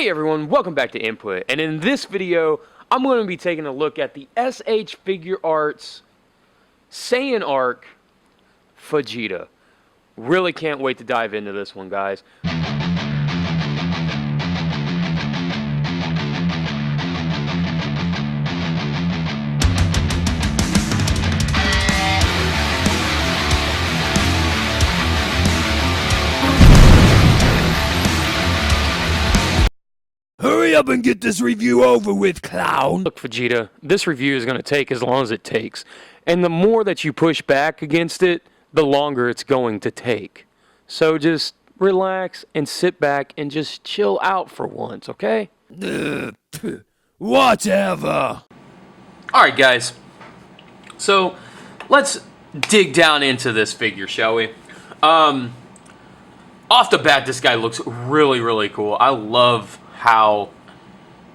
Hey everyone, welcome back to Input, and in this video, I'm going to be taking a look at the shfiguarts Saiyan Arc Vegeta. Really can't wait to dive into this one, guys. Hurry up and get this review over with, clown! Look, Vegeta, this review is going to take as long as it takes, and the more that you push back against it, the longer it's going to take. So just relax and sit back and just chill out for once, okay? Whatever! Alright guys, so let's dig down into this figure, shall we? Off the bat, this guy looks really cool. I love how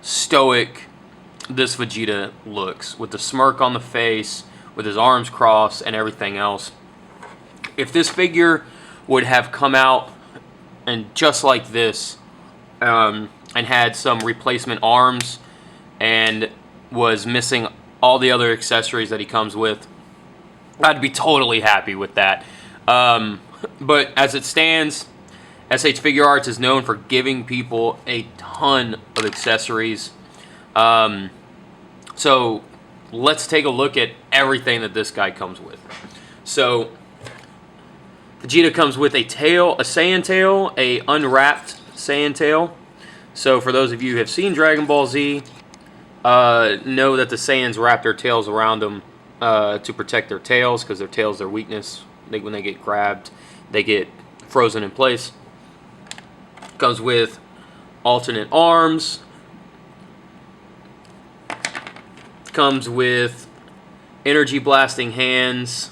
stoic this Vegeta looks, with the smirk on the face, with his arms crossed and everything else. If this figure would have come out and just like this, and had some replacement arms and was missing all the other accessories that he comes with, I'd be totally happy with that. But as it stands, shfiguarts is known for giving people a ton of accessories. So let's take a look at everything that this guy comes with. So Vegeta comes with a tail, a Saiyan tail, a unwrapped Saiyan tail. So for those of you who have seen Dragon Ball Z, know that the Saiyans wrap their tails around them to protect their tails, because their tail's their weakness. When they get grabbed, they get frozen in place. Comes with alternate arms. Comes with energy blasting hands.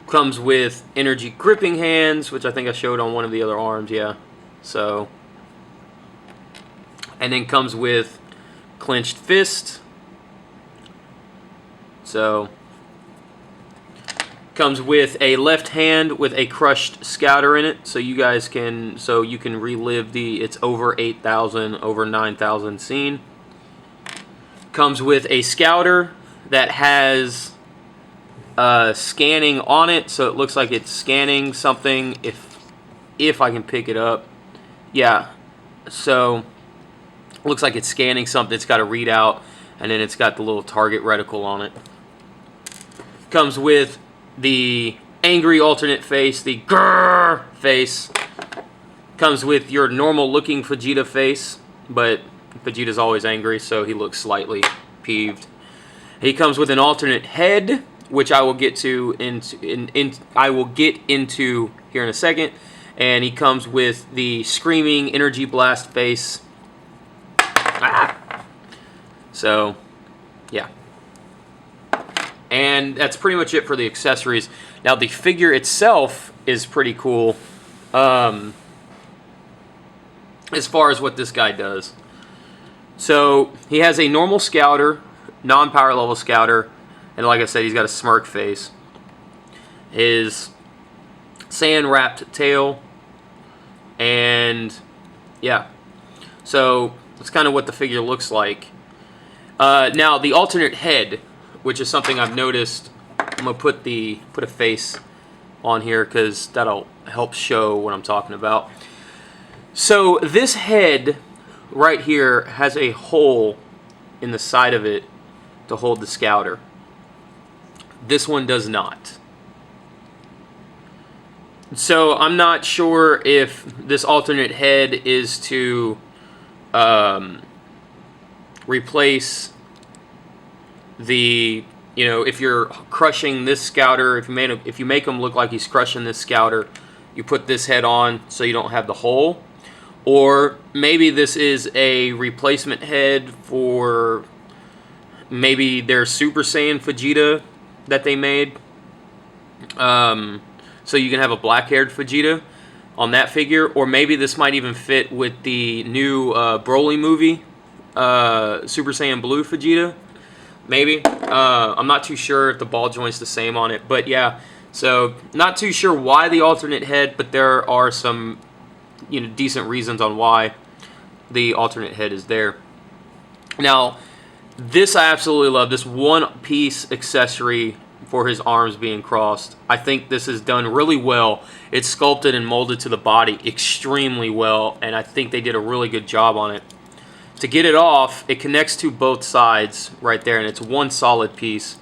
Comes with energy gripping hands, which I think I showed on one of the other arms, yeah. So, and then comes with clenched fist. So, comes with a left hand with a crushed scouter in it, so you can relive it's over 8,000, over 9,000 scene. Comes with a scouter that has scanning on it, so it looks like it's scanning something. If I can pick it up, yeah. So looks like it's scanning something. It's got a readout, and then it's got the little target reticle on it. Comes with the angry alternate face, the grrr face. Comes with your normal looking Vegeta face, but Vegeta's always angry, so he looks slightly peeved. He comes with an alternate head, which I will get to into here in a second. And he comes with the screaming energy blast face. So, yeah. And that's pretty much it for the accessories. Now, the figure itself is pretty cool as far as what this guy does. So, he has a normal scouter, non-power level scouter, and like I said, he's got a smirk face. His Saiyan wrapped tail, and yeah. So, that's kind of what the figure looks like. Now, the alternate head, which is something I've noticed. I'm gonna put a face on here because that'll help show what I'm talking about. So this head right here has a hole in the side of it to hold the scouter. This one does not. So I'm not sure if this alternate head is to replace the, if you're crushing this scouter, if you make him look like he's crushing this scouter, you put this head on so you don't have the hole. Or maybe this is a replacement head for maybe their Super Saiyan Vegeta that they made. So you can have a black-haired Vegeta on that figure. Or maybe this might even fit with the new Broly movie, Super Saiyan Blue Vegeta. Maybe. I'm not too sure if the ball joint's the same on it. But yeah, So not too sure why the alternate head, but there are some decent reasons on why the alternate head is there. Now, this I absolutely love. This one-piece accessory for his arms being crossed. I think this is done really well. It's sculpted and molded to the body extremely well, and I think they did a really good job on it. To get it off, it connects to both sides right there, and it's one solid piece.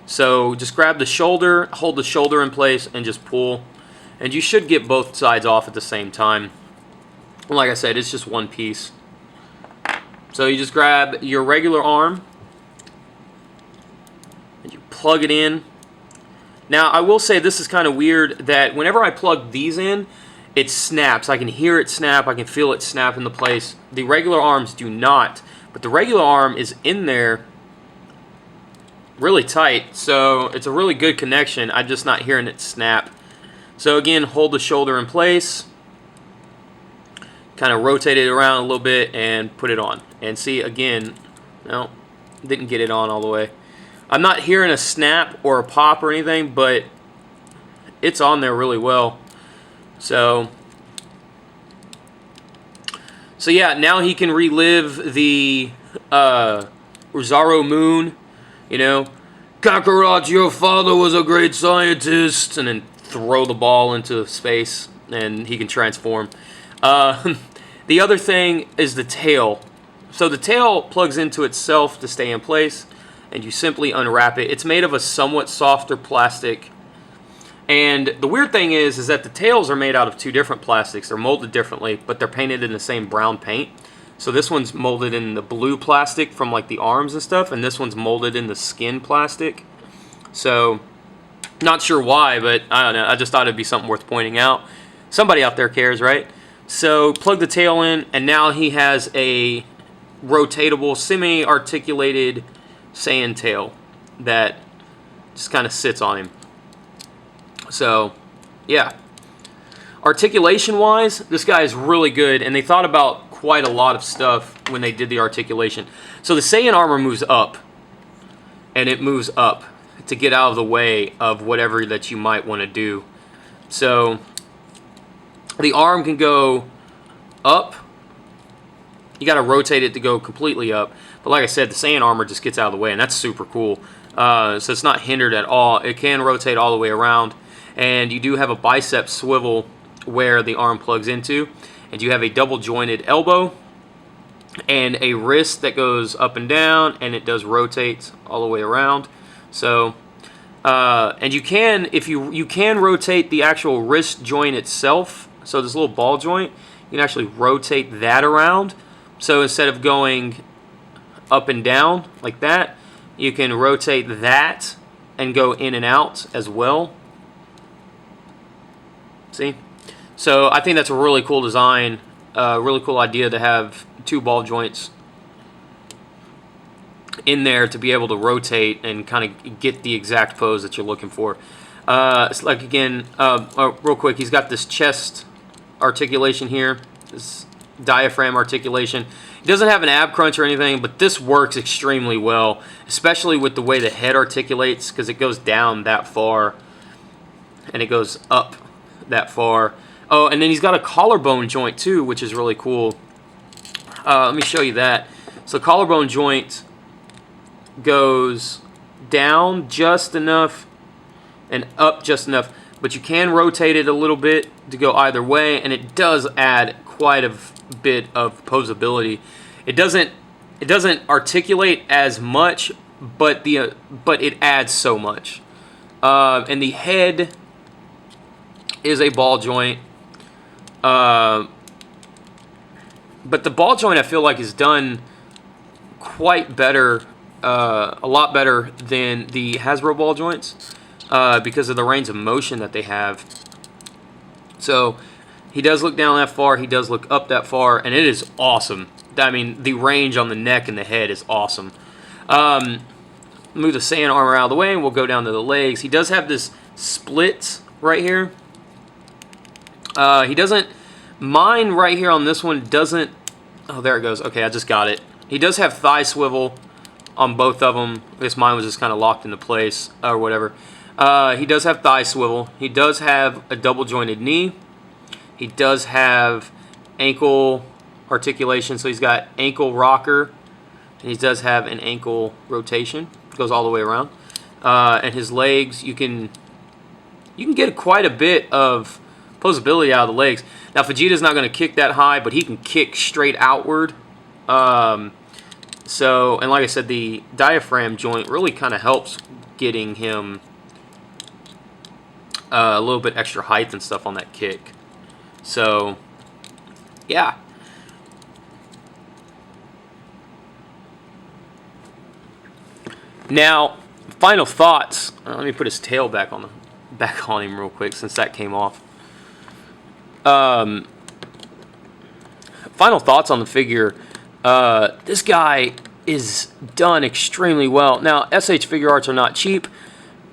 So just grab the shoulder, hold the shoulder in place, and just pull. And you should get both sides off at the same time. Like I said, it's just one piece. So you just grab your regular arm, and you plug it in. Now, I will say this is kind of weird that whenever I plug these in, it snaps. I can hear it snap. I can feel it snap into place. The regular arms do not, but the regular arm is in there really tight, so it's a really good connection. I'm just not hearing it snap. So again, hold the shoulder in place, kind of rotate it around a little bit, and put it on. And see, again, no, didn't get it on all the way. I'm not hearing a snap or a pop or anything, but it's on there really well. So yeah, now he can relive the Rosario Moon, Kakarot, your father was a great scientist, and then throw the ball into space, and he can transform. The other thing is the tail. So the tail plugs into itself to stay in place, and you simply unwrap it. It's made of a somewhat softer plastic. And the weird thing is that the tails are made out of two different plastics. They're molded differently, but they're painted in the same brown paint. So this one's molded in the blue plastic from like the arms and stuff, and this one's molded in the skin plastic. So not sure why, but I don't know. I just thought it'd be something worth pointing out. Somebody out there cares, right? So plug the tail in, and now he has a rotatable, semi-articulated Saiyan tail that just kind of sits on him. So, yeah. Articulation-wise, this guy is really good, and they thought about quite a lot of stuff when they did the articulation. So the Saiyan armor moves up, and it moves up to get out of the way of whatever that you might want to do. So the arm can go up. You got to rotate it to go completely up. But like I said, the Saiyan armor just gets out of the way, and that's super cool. So it's not hindered at all. It can rotate all the way around. And you do have a bicep swivel where the arm plugs into. And you have a double jointed elbow and a wrist that goes up and down, and it does rotate all the way around. So, and you can, if you can rotate the actual wrist joint itself. So this little ball joint, you can actually rotate that around. So instead of going up and down like that, you can rotate that and go in and out as well. See? So I think that's a really cool design, really cool idea to have two ball joints in there to be able to rotate and kind of get the exact pose that you're looking for. It's like, again, real quick, he's got this chest articulation here, this diaphragm articulation. He doesn't have an ab crunch or anything, but this works extremely well, especially with the way the head articulates, because it goes down that far and it goes up that far. Oh, and then he's got a collarbone joint too, which is really cool. Let me show you that. So collarbone joint goes down just enough and up just enough, but you can rotate it a little bit to go either way, and it does add quite a bit of posability. It doesn't articulate as much, but it adds so much. And the head is a ball joint. But the ball joint, I feel like, is done quite better, a lot better than the Hasbro ball joints, because of the range of motion that they have. So he does look down that far, he does look up that far, and it is awesome. I mean, the range on the neck and the head is awesome. Move the Saiyan armor out of the way, and we'll go down to the legs. He does have this split right here. He doesn't... Mine right here on this one doesn't... Oh, there it goes. Okay, I just got it. He does have thigh swivel on both of them. I guess mine was just kind of locked into place or whatever. He does have thigh swivel. He does have a double jointed knee. He does have ankle articulation, so he's got ankle rocker, and he does have an ankle rotation. It goes all the way around. And his legs, you can get quite a bit of posability out of the legs. Now Vegeta's not going to kick that high, but he can kick straight outward. So, and like I said, the diaphragm joint really kind of helps getting him a little bit extra height and stuff on that kick. So, yeah. Now, final thoughts. Let me put his tail back on him real quick since that came off. Final thoughts on the figure. This guy is done extremely well. Now, shfiguarts are not cheap,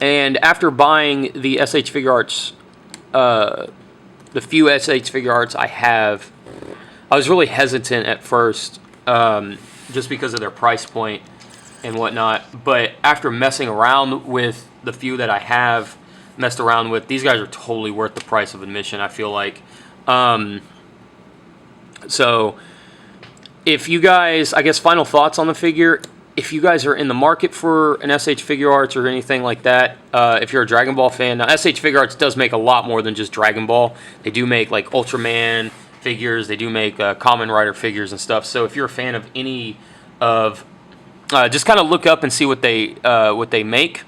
and after buying the shfiguarts, the few shfiguarts I have, I was really hesitant at first, just because of their price point and whatnot. But after messing around with the few that I have messed around with, these guys are totally worth the price of admission, I feel like. So, if you guys, I guess final thoughts on the figure, if you guys are in the market for an shfiguarts or anything like that, if you're a Dragon Ball fan, now shfiguarts does make a lot more than just Dragon Ball. They do make like Ultraman figures, they do make Kamen Rider figures and stuff. So if you're a fan of any of, just kind of look up and see what they make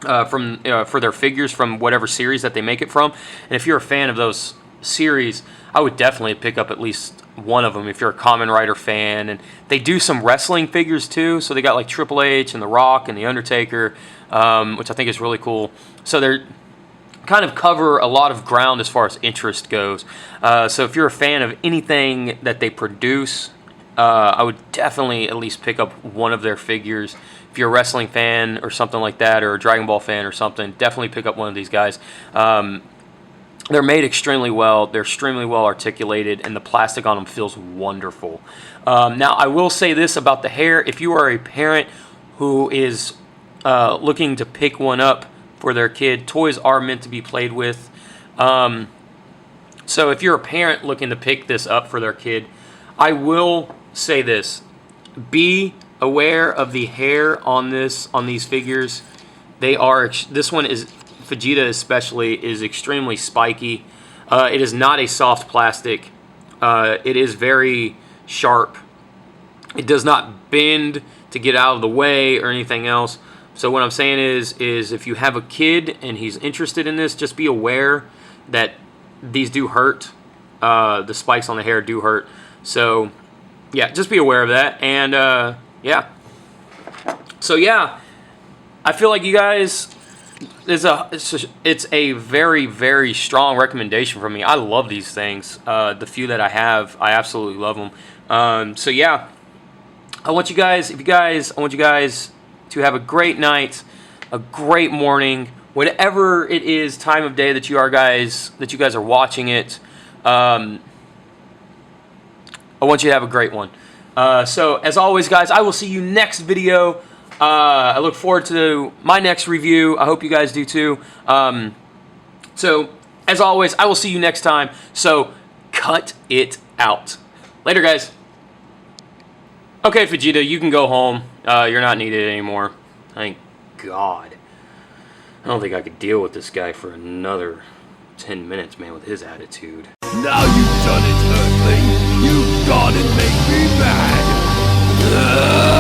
for their figures from whatever series that they make it from. And if you're a fan of those series, I would definitely pick up at least one of them if you're a Kamen Rider fan. And they do some wrestling figures too, so they got like Triple H and The Rock and The Undertaker, which I think is really cool. So they're kind of cover a lot of ground as far as interest goes. So if you're a fan of anything that they produce, I would definitely at least pick up one of their figures. If you're a wrestling fan or something like that, or a Dragon Ball fan or something, definitely pick up one of these guys. They're made extremely well. They're extremely well articulated, and the plastic on them feels wonderful. Now, I will say this about the hair. If you are a parent who is looking to pick one up for their kid, toys are meant to be played with. So if you're a parent looking to pick this up for their kid, I will say this. Be aware of the hair on these figures. This one is, Vegeta especially, is extremely spiky. It is not a soft plastic. It is very sharp. It does not bend to get out of the way or anything else. So what I'm saying is if you have a kid and he's interested in this, just be aware that these do hurt. The spikes on the hair do hurt. So yeah, just be aware of that. And yeah. So yeah, I feel like you guys, it's a very, very strong recommendation from me. I love these things. The few that I have, I absolutely love them. So yeah, I want you guys to have a great night, a great morning, whatever it is, time of day that you guys are watching it. I want you to have a great one. So as always, guys, I will see you next video. I look forward to my next review. I hope you guys do too. So, as always, I will see you next time. So, cut it out. Later, guys. Okay, Vegeta, you can go home. You're not needed anymore. Thank God. I don't think I could deal with this guy for another 10 minutes, man, with his attitude. Now you've done it, Earthling. You've gone and made me mad.